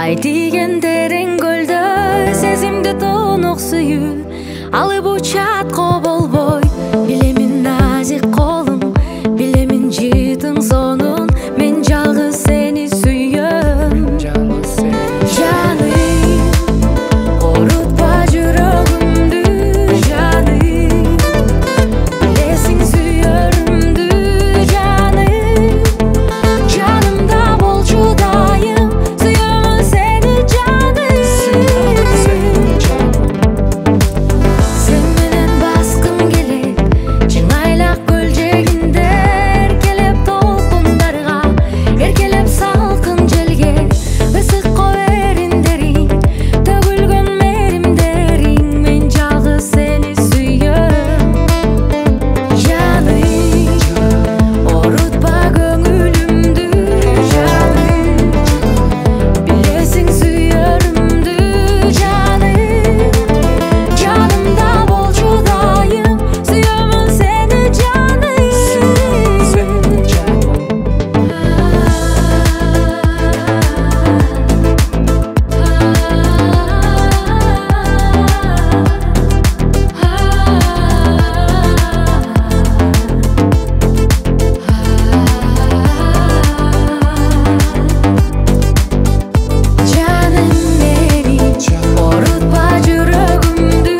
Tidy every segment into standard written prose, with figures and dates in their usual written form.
Ай тиген терең көлдө сезимди тоонок сүйүү алып учатко болбой билемин назик колуң билемин жыйтың сонун мен жалгыз сени сүйөм жаным орутпа жүрөгүмдү жаным билесиң сүйөрүмдү жаным жанымда болчу дайым сүйөмүн сени жаным сен менен баскым келет чыңайлак көл жээгинде эркелеп толкундарга эркелеп салкын желге ысыкко эриндериң төгүлгөн мээримдериң мен жалгыз сени сүйөм жаным орутпа көңүлүмдү жаным билесиң сүйөрүмдү жаным жанымда болчу дайым сүйөмүн сени жаным жаным мени орутпа жүрөгүмдү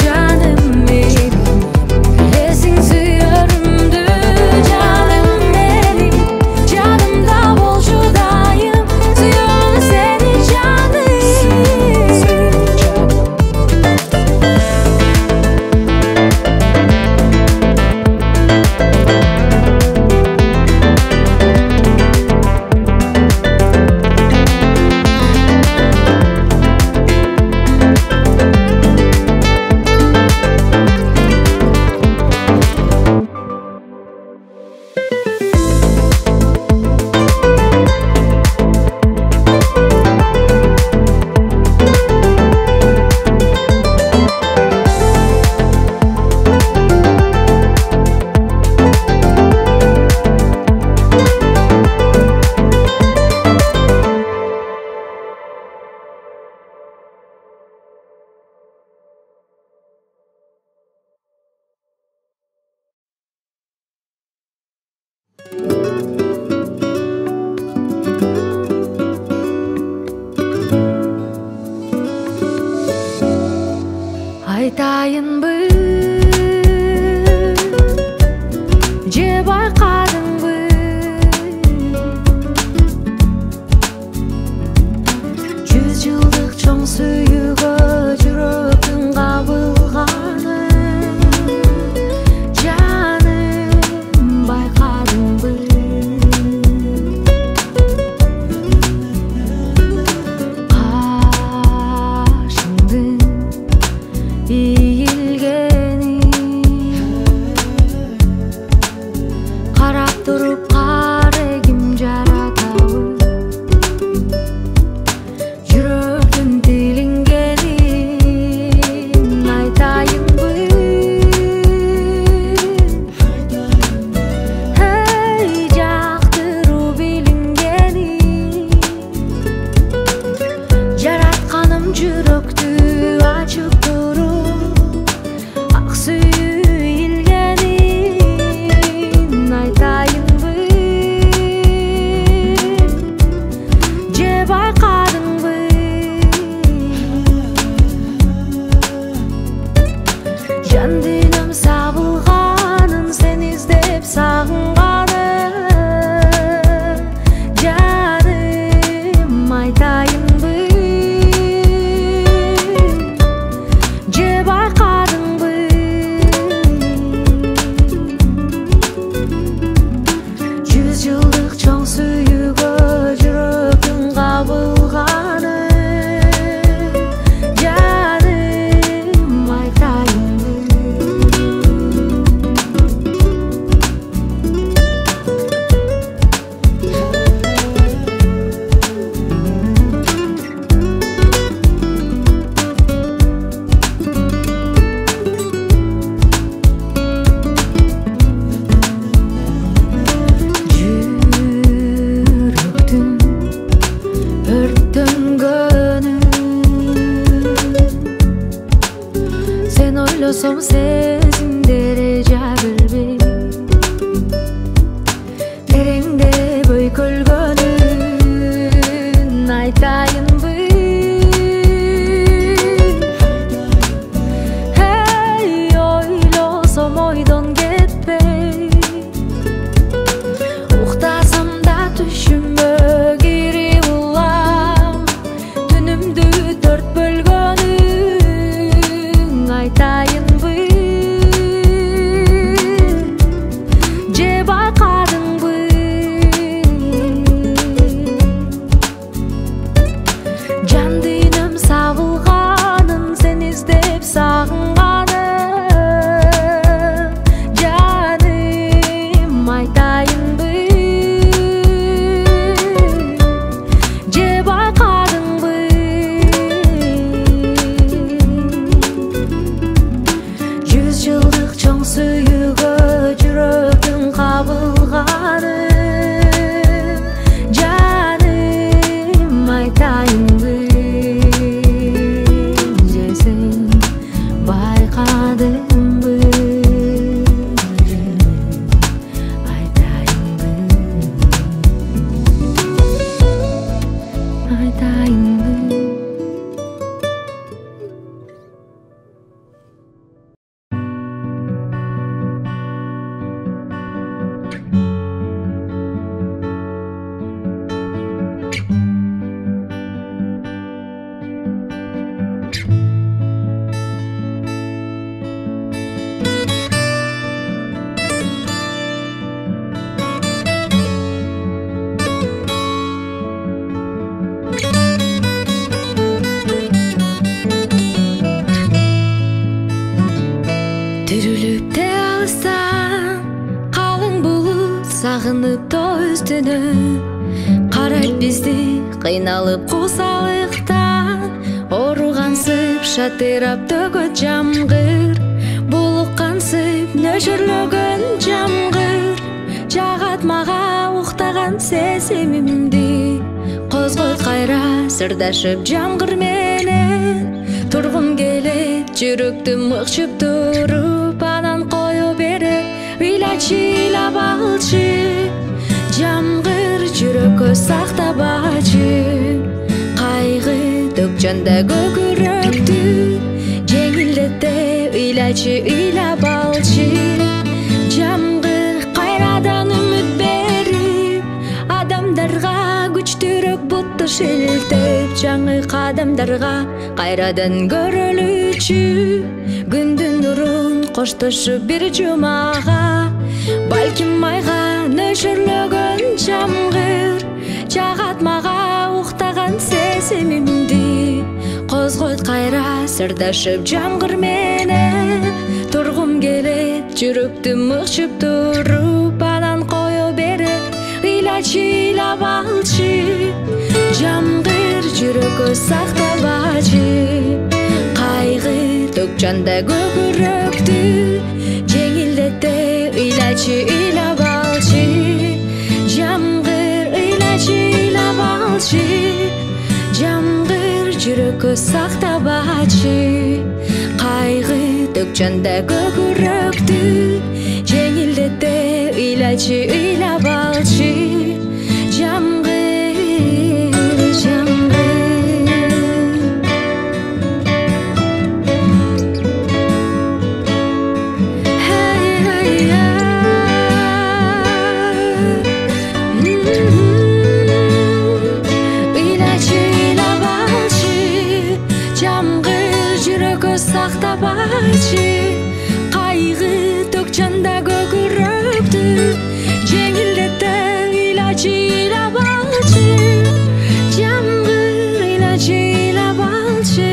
жаным мени билесиң сүйөрүмдү жаным мени жанымда болчу дайым сүйөмүн сени жаным Айтайынбы же байкадыңбы жүз жылдык чоң сүйүүгө жүрөктүн кабылганын жаным байкадыңбы кашыңдын ийилгени карап туруп карегим жаратабы жүрөктүн тилингенин айтайынбы эй жактыруу билингени жаратканым жүрөктү ачып ак сүйүү илгенин айтайынбы сагынып то үстүнө карайт бизди кыйналып кусалыктан ооругансып шатырап төгөт жамгыр булуккансып нөшөрлөгөн жамгыр жагат мага уктаган сезимимди козгойт кайра сырдашып жамгыр менен тургум келет жүрөктү мыкчып туруп анан кое берип ыйлачы ыйлап алчы жамгыр жүрөккө сактабачы кайгы төк жанда көкүрөктү жеңилдете ыйлачы ыйлап алчы жамгыр кайрадан үмүт берип адамдарга күчтүүрөөк бутту шилтеп жаңы кадамдарга кайрадан көрөлүчү күндүн нурун коштошуп бир жумага балким майга нөшөрлөгөн жамгыр жагат мага уктаган сезимимди козгойт кайра сырдашып жамгыр менен тургум келет жүрөктү мыкчып туруп анан кое берип ыйлачы ыйлап алчы жамгыр жүрөккө сактабачы кайгы төк жанда көкүрөктү жеңилдете ыйлачы ыйлап алчы жамгыр ыйлачы ыйлап алчы жамгыр жүрөккө сактабачы кайгы төк жанда көкүрөктү жеңилдете ыйлачы ыйлап алчы жамгыр жамгыр сактабачы кайгы төк жанда көкүрөктү жеңилдете ыйлачы ыйлап алчы жамгыр ыйлачы ыйлап алчы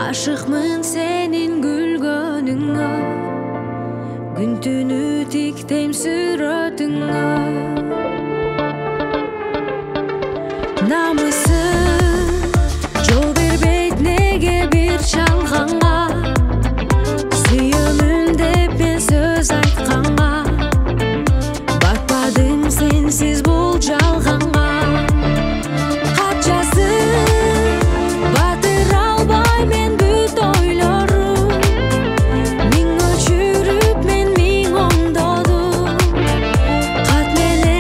Ашыкмын сенин күлгөнүңө күн түнү тиктейм сүрөтүңө намысым жол бербейт неге бир чалганга сүйөмүн деп мен сөз айтканга батпадым сенсиз бул жалганга мен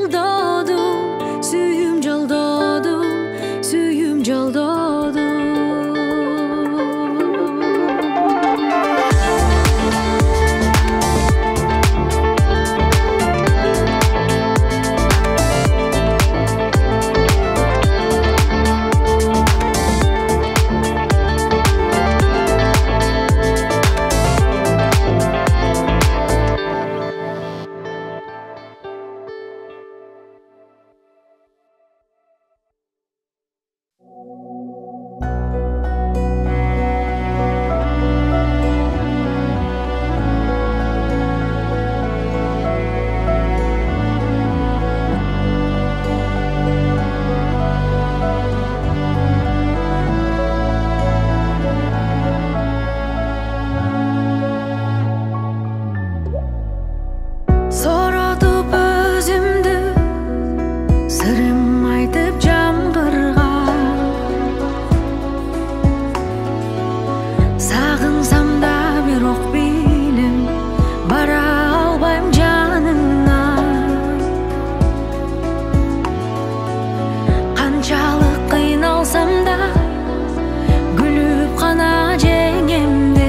жолдодум, сүйүм жолдодум, сүйүм жолдодум. Соротуп өзүмдү, сырым айтып жамгырга, сагынсам да бирок билем, бара албайм жаныңа. Канчалык кыйналсам да, күлүп гана жеңем деп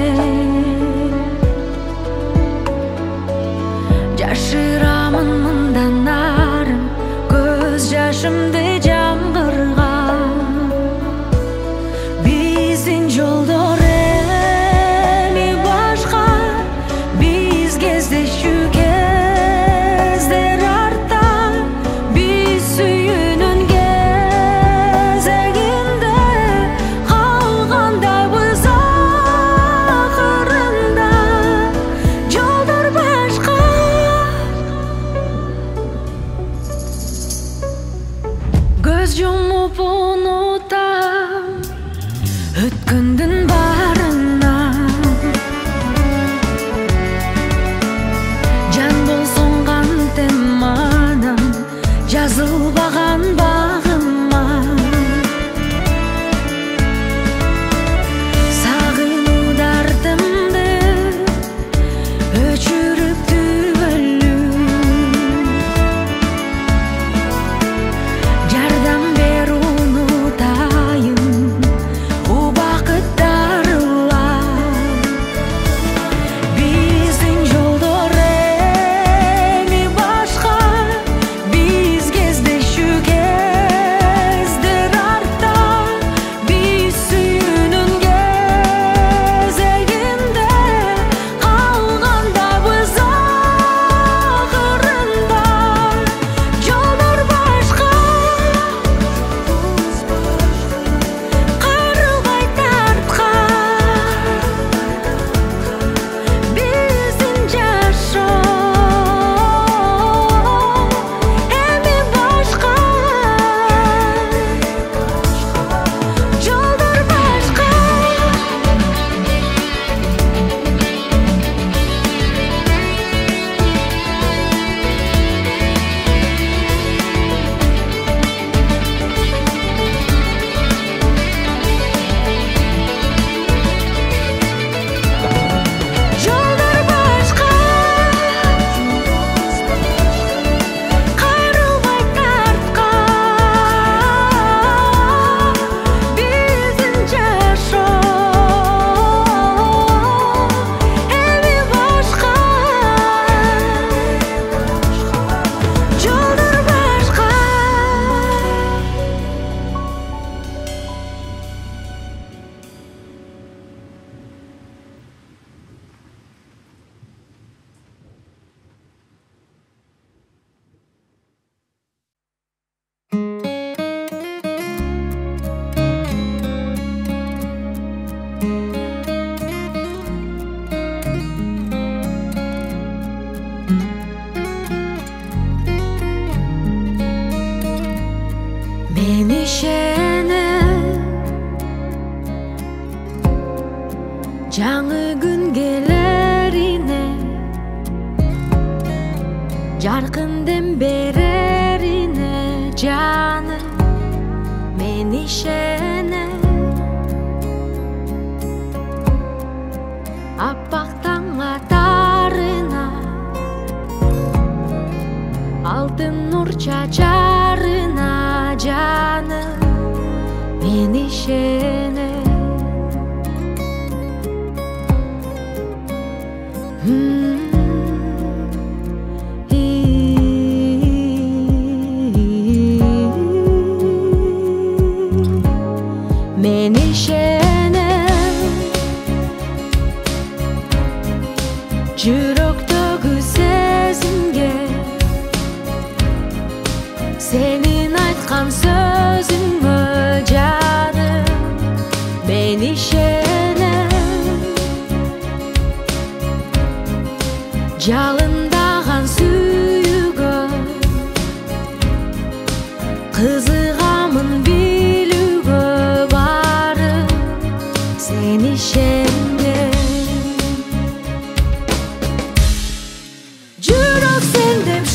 жашырамын мындан ары көз жашымды жамгырга. Биздин жолдор эми башка, биз кездешүү кездер артта, биз сүйүүнүн кезегинде калгандайбыз акырында. Жолдор башка, көз жумуп унутам өткөндүн барына. Жан болсоң кантем анан жазылбаган багыма. Сагынуу дартымды өчүрүп түбөлүм, жардам бер унутайын убакыттарыла. Биздин жолдор эми башка, биз кездешүү кездер артта, биз сүйүүнүн кезегинде калгандайбыз акырында. Жолдор башка, кайрылбай тарткан биздин жашоо эми башка. Жолдор башка. Жолдор башка, кайрылбай тарткан биздин жашоо эми башка. Жолдор башка. Мен ишенем, жаңы күн келерине, жаркын дем берерине. Жаным, мен ишенем, аппак таң атарына, алтын нур çaçarına canım men işene men işene жүрөктөгү сезимге senin айтқан сөзүңө жаным мен ишенем жалындаган сүйүүгө кызыгамын билүүгө барып сен ишендем жүрөк сендеп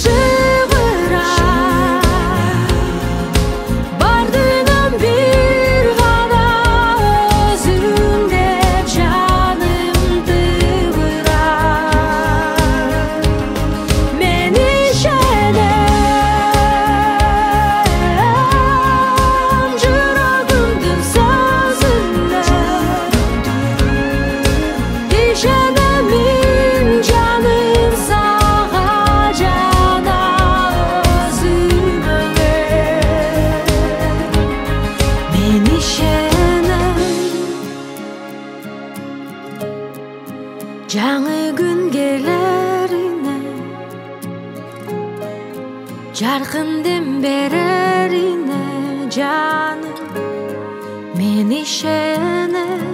жаңы күн келерине жаркын дем берерине жаным мен ишенем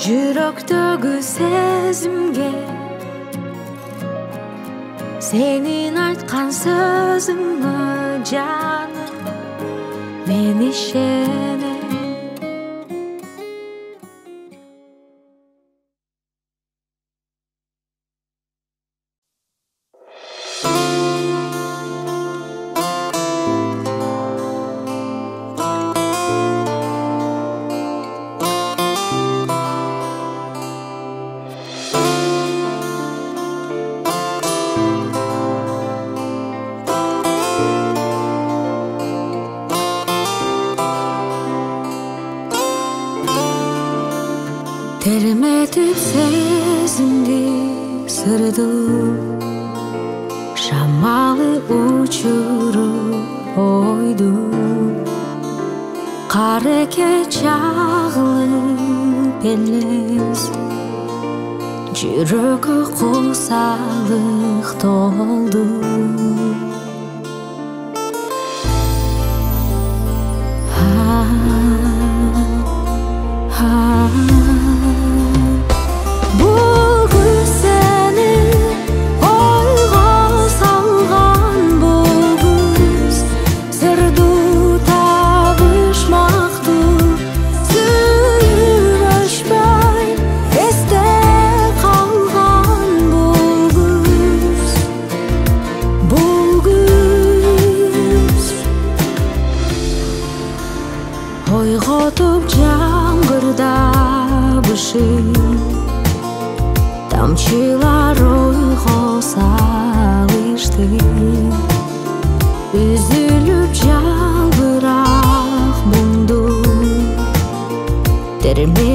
жүрөктөгү сезимге сенин айткан сөзүңө жаным мен ишенем Termetip sezimdi sırdı Şamalı uçurup oydu Kareke çağılıp elez Жүрөгү косалык толду Ойготуп жамгырда бышып тамчылар ойго салышты үзүлүп жалбырак муңду терме